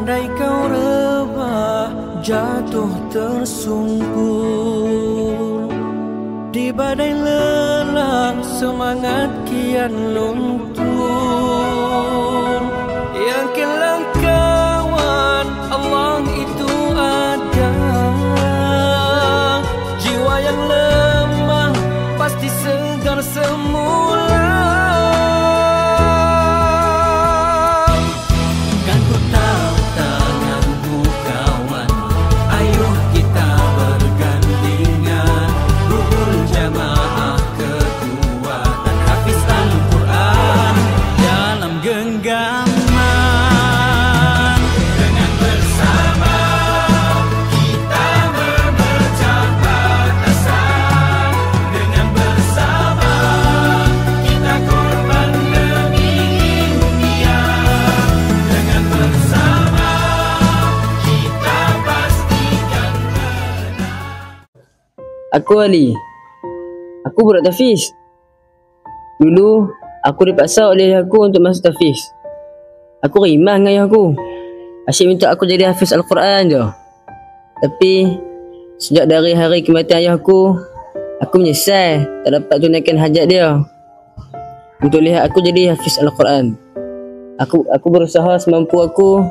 Andai kau rebah, jatuh tersungkur di badai lelah, semangat kian luntur. Yakinlah kawan, Allah itu ada. Jiwa yang lemah pasti segar semula. Kan ku tahu tanganmu kawan, ayo kita bergandengan, rukun jamaah kekuatan hafiz Al-Quran dalam genggaman. Dengan bersama kita memecah batasan, dengan bersama kita korban demi dunia, dengan bersama kita pastikan menang. Aku Ali. Aku budak tahfiz. Dulu aku dipaksa oleh ayah aku untuk masuk tahfiz. Aku rimah dengan ayah aku. Asyik minta aku jadi hafiz Al-Quran je. Tapi sejak dari hari kematian ayah aku menyesal tak dapat tunaikan hajat dia untuk lihat aku jadi hafiz Al-Quran. Aku berusaha semampu aku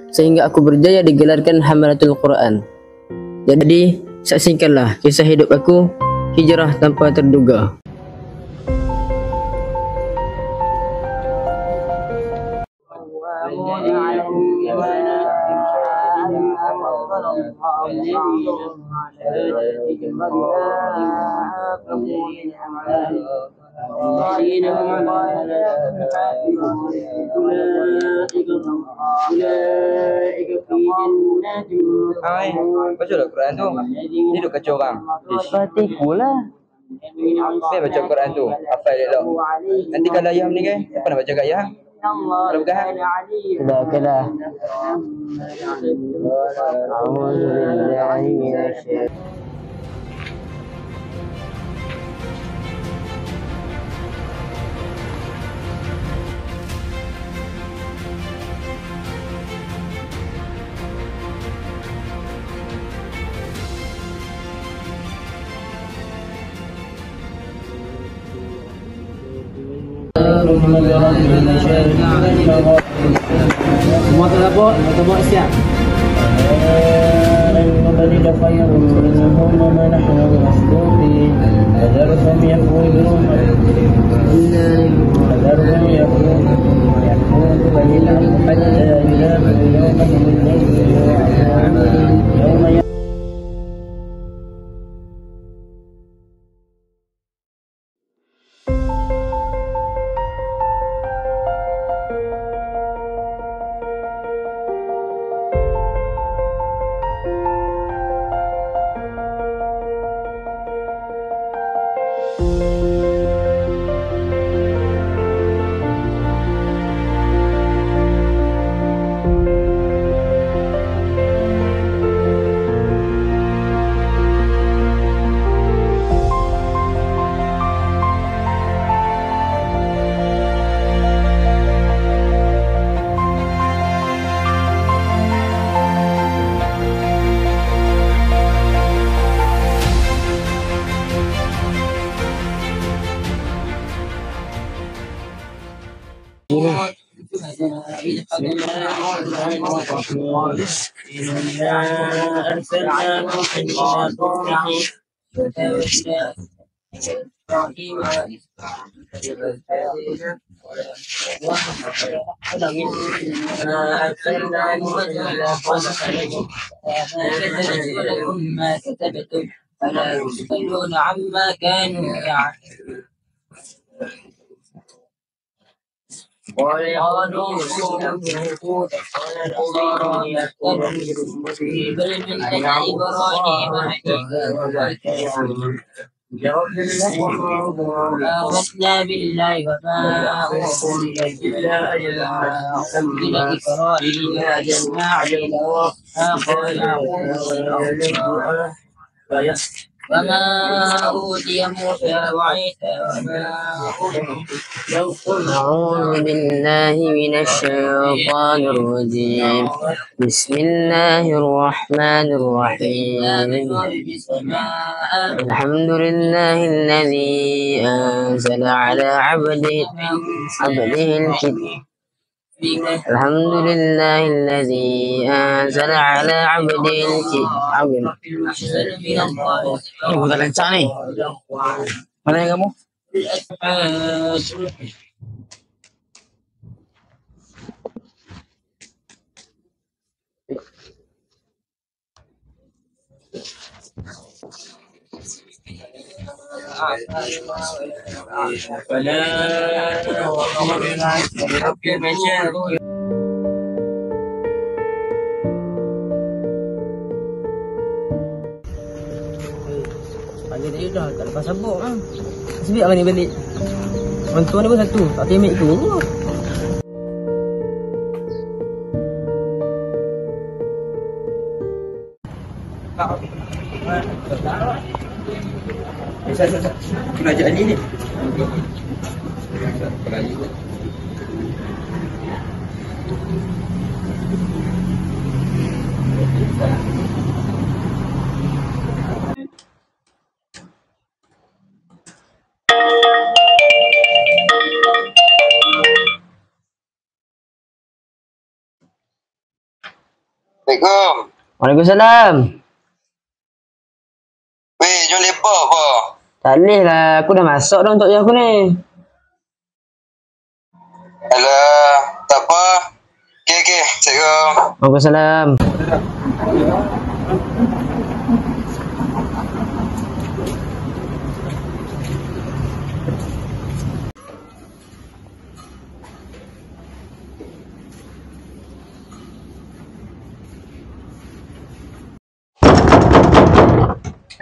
sehingga aku berjaya digelarkan Hamalatul Quran. Jadi saksikanlah kisah hidup aku, hijrah tanpa terduga. Hai, baca lah Quran tu. Ni duk kacau orang. Fatihku lah. Biar baca Quran tu, hafal elok. Nanti kalau ayah meninggal, siapa nak baca kat ayah? Kalau bukan Sudah. A'udzubillahi minasyaitanir rajim. Semua terdapat, motor siap. فلا يسألون عما كانوا يعملون وقالوا سنفوت قال الأخير يتبع بل من إبراهيم آمنا بالله وما أنزل إلا إلى إبراهيم جمع قال وما أوتي موسى وعيسى أعوذ بالله من الشيطان الرجيم بسم الله الرحمن الرحيم الحمد لله الذي أنزل على عبده الكتاب الحمد لله الذي أنزل على عبده الكتاب. Oh, tak lancar ni. Mana yang kamu? Pagi tadi dah tak lepas sabuk kan. Sebab apa ni balik? Bantuan ni pun satu. Tak temik tu. Kena ajak Ali ni. Assalamualaikum. Waalaikumsalam. Weh, jom lepak apa? Tak boleh lah. Aku dah masak dah untuk aku ni. Alah, tak apa. Okey. Assalamualaikum. Waalaikumsalam.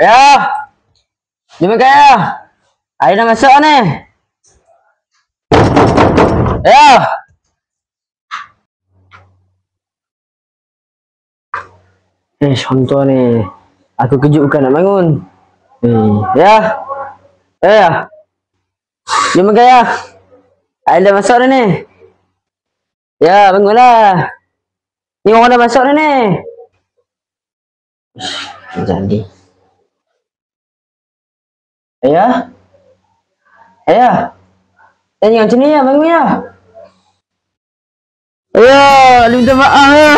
Ya. Jom makan ya. Air dah masak ni. Ya. Contoh ni. Aku kejutkan nak bangun. Ya. Ya. Jom makan ya. Air dah masak dah ni. Ya, bangunlah. Ni orang dah masak dah ni. Jadi. Ayah? Ayah? Jangan macam ni ya, bangun ya. Ayah, minta maaf ya.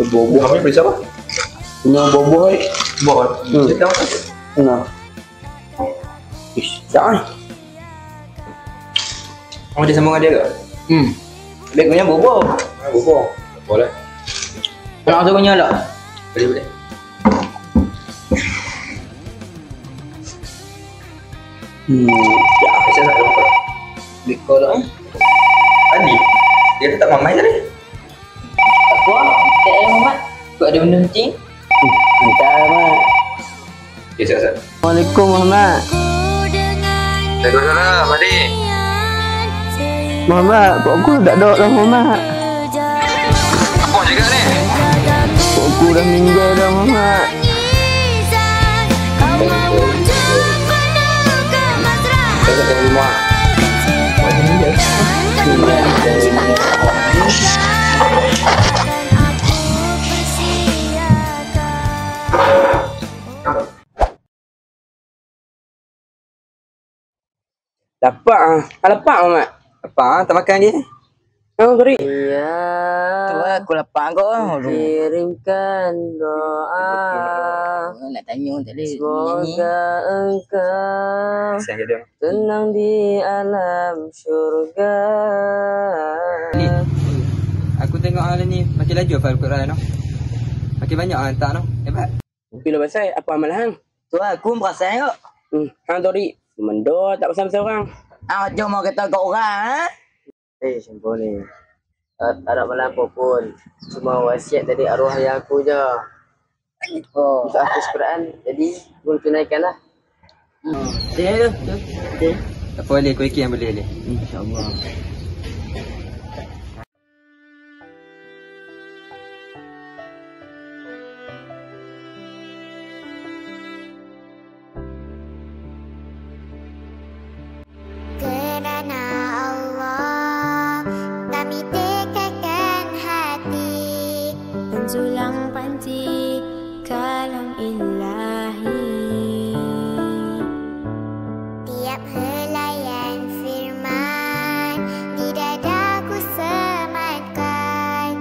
Boboh ni beri siapa? Punya boboh ni. Boboh. Kita tahu tak? Nah. Ish, jangan. Kamu ada sambung dia ke? Baik punya boboh. Boboh. Boleh. Nak tu punya lah. Boleh. Ya, saya tak tahu. Biko lah. Tadi dia tak mamai tadi. Aku tak ada Muhammad. Kau ada benda penting? Entah Muhammad. Okay, siap. Assalamualaikum Muhammad. Waalaikumsalam, Madi. Muhammad, kok aku tak ada dah Muhammad. Apa juga ni? Kok aku dah meninggal dah Muhammad. Saya tak tahu rumah. Dapat ah. Lepak Muhammad. Apa? Tak makan lagi? Oh, beri. Ya. Tu aku lapar kau. Kirimkan doa. Nak tanya tak boleh. Semoga engkau Sayang kat dia. tenang di alam syurga. Ni, aku tengok hari ni makin laju hafal Al-Quran no. Makin banyak hantar no. Hebat. Bila pasal apa amal hang? Tu aku perasan kau. Hang tori. Mendo tak pasal-pasal orang. Jom mau kata kat orang Simpul ni. Tak ada malam apa pun. Cuma wasiat dari arwah ayah aku je. Oh, untuk hafaz Quran. Jadi, aku tunaikanlah. Dia tu. Okey. Tak boleh kau ikut yang boleh ni. InsyaAllah. Kerana Allah kami tekankan hati menjulang panci kalam ilahi. Tiap helaian firman di dadaku sematkan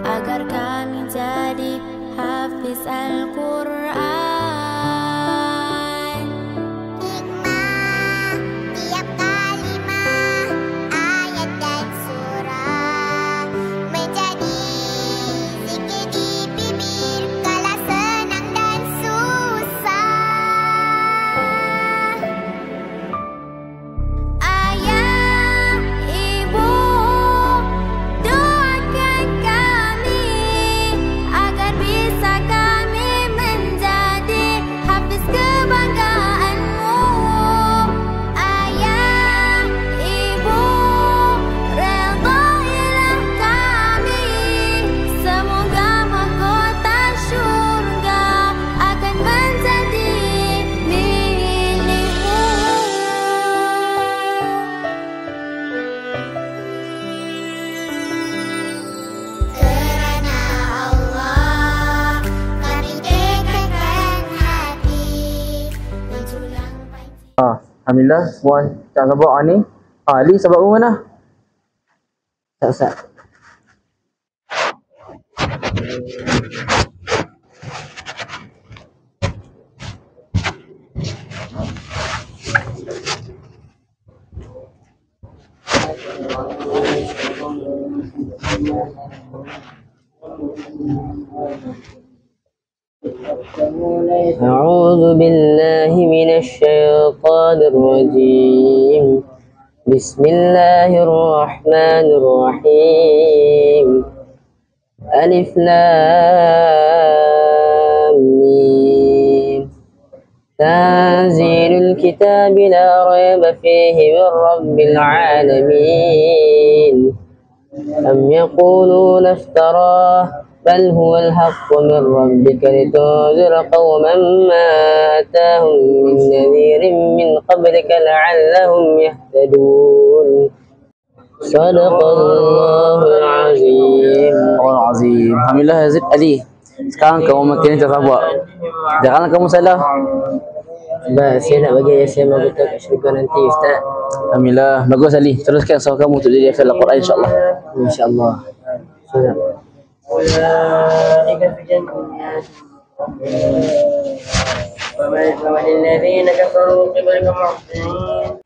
agar kami jadi hafiz Al-Quran. Hikmah tiap kalimah, ayat dan surah menjadi zikir di bibir kala senang dan susah. Ayah, ibu, doakan kami agar bisa kami menjadi hafiz kebanggaanmu. Ayah, ibu, redailah kami, semoga mahkota syurga akan menjadi milikmu. Kerana Allah kami tekankan hati menjulang panci. Alhamdulillah, semua tak sabak ni. Ali sabak rumah mana? Tak. أعوذ بالله من الشيطان الرجيم. بسم الله الرحمن الرحيم. ألف لام ميم. تنزيل الكتاب لا ريب فيه من رب العالمين. أم يقولون افتراه بل هو الحق من ربك لتنذر قوما ما أتاهم من نذير من قبلك لعلهم يهتدون. صدق الله العظيم. Allah Azim. Alhamdulillah Yazid Ali. Sekarang kamu makin tersabak. Janganlah kamu salah. Sebab saya nak bagi Yasin Mabuta kat syurga nanti, Ustaz. Alhamdulillah. Bagus Ali. Teruskan usaha kamu untuk jadi hafal Al-Quran insya-Allah. InsyaAllah. Sudah. أولئك في جنات ومن الذين كفروا قبلك محسنين.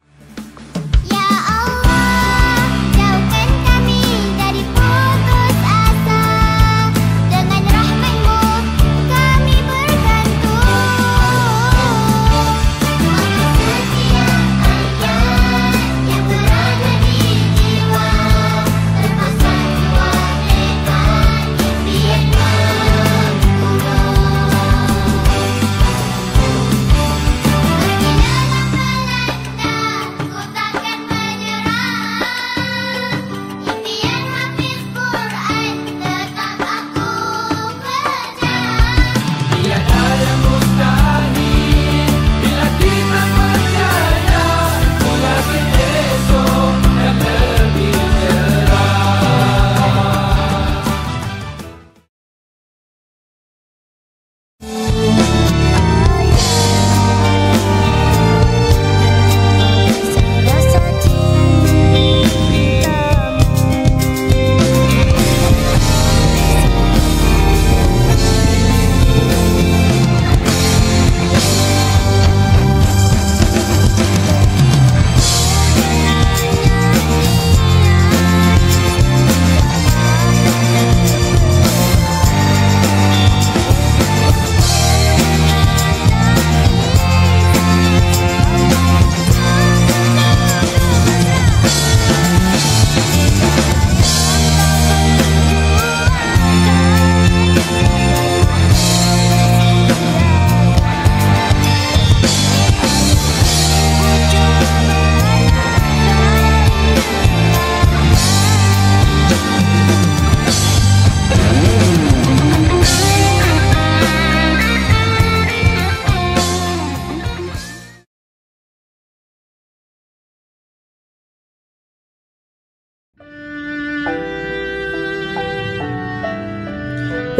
Ya Allah, jauhkan kami dari putus asa. Dengan rahmat-Mu kami bergantung. Maka setiap ayat yang berada di jiwa terpaksa diwakilkan impian mengurung. Pergilah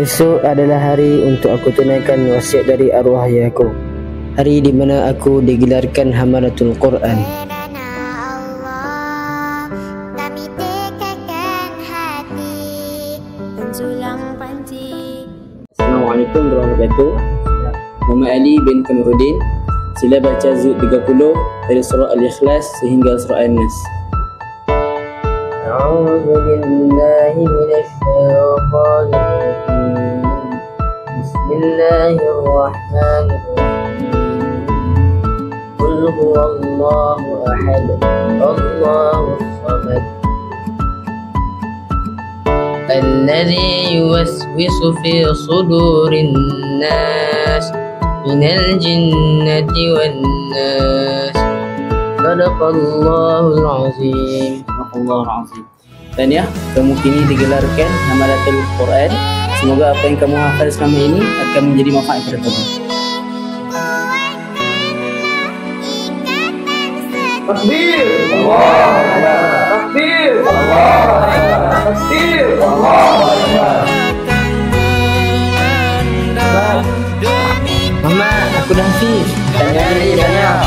Esok adalah hari untuk aku tunaikan wasiat dari arwah ayahku. Hari di mana aku digelarkan Hamalatul Quran. Kerana Allah kami tekankan hati menjulang panci. Assalamualaikum warahmatullahi wabarakatuh. Muhammad Ali bin Kamarudin. Sila baca Zul 30 dari surah Al-Ikhlas sehingga surah An-Nas. A'udzu billahi minasy syaithanir rajim. Bismillahirrahmanirrahim. Qul huwallahu ahad. Allahus samad. الذي يوسوس في صدور الناس من الجنة والناس. صدق الله العظيم. Allahul Azim. Dan ya, kamu kini digelarkan Hamalatul Quran. Semoga apa yang kamu hafal selama ini akan menjadi manfaat kepada kamu. Takbir! Takbir! Takbir! Mama, aku dah hafiz. Tanya Ali, tanya.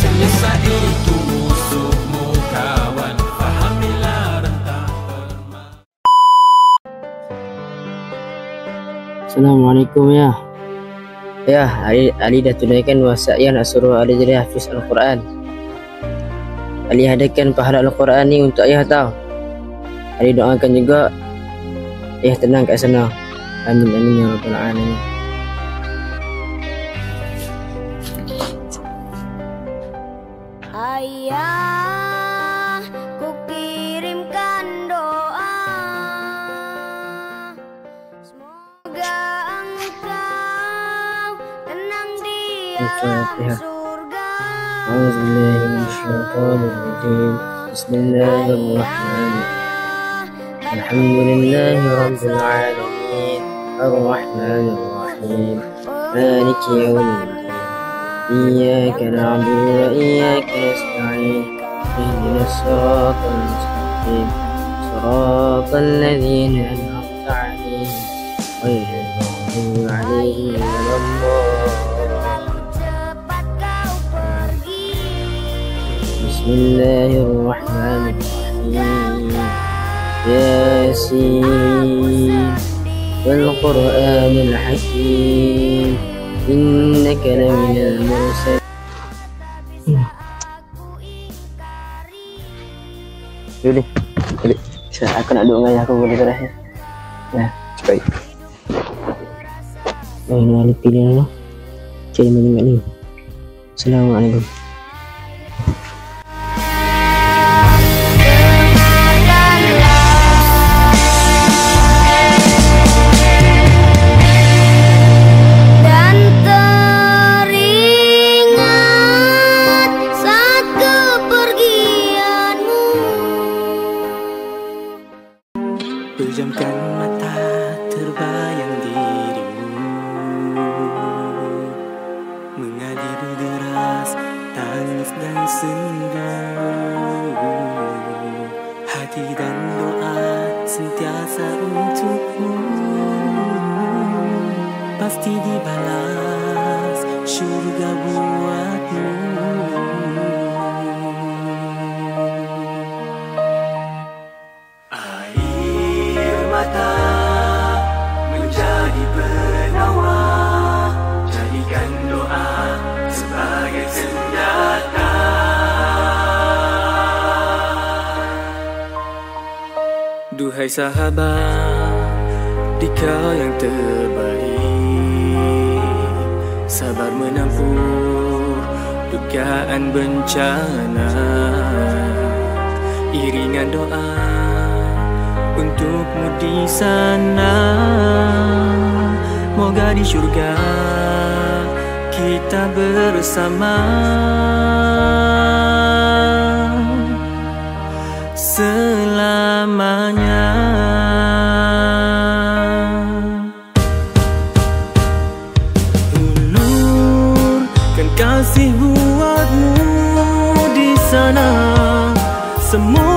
Selesai itu musuhmu kawan, fahamilah rentang permainan. Assalamualaikum ya. Ya, Ali dah tunaikan wasiat yang nak suruh Ali jadi hafiz Al-Quran. Ali hadiahkan pahala Al-Quran ni untuk ayah tau. Ali doakan juga ayah tenang kat sana. Amin amin ya rabbal alamin. Ayah, ku kirimkan doa. Semoga engkau tenang di Al-Fatihah. alam surga. A'udzubillahi minasyaitonir rajim. Bismillahirrahmanirrahim. Alhamdulillahi rabbil alamin. Ar-Rahmanir Rahim. Maliki yaumiddin. إياك نعبد وإياك نستعين اهدنا الصراط المستقيم صراط الذين أنعمت عليهم غير المغضوب عليهم ولا الضالين. Cepat kau pergi. بسم الله الرحمن الرحيم ياسين والقرآن الحكيم إنك لمن المرسلين. Boleh. Aku nak duduk dengan ayah aku boleh tak? Ya, baik. Ini Ali pilih dulu. Cari mana ni. Assalamualaikum. Dan teringat saat kepergianmu. Pejamkan mata, terbayang dirimu mengalir deras, tangis dan sendu. Hati dan doa sentiasa untukmu, pasti dibalas syurga buatmu. Air mata menjadi penawar, jadikan doa sebagai senjata. Duhai sahabat, dikau yang terbaik, sabar menampung dugaan bencana. Iringan doa untukmu di sana, moga di syurga kita bersama. Selamanya. Ulurkan kasih buatmu di sana, semua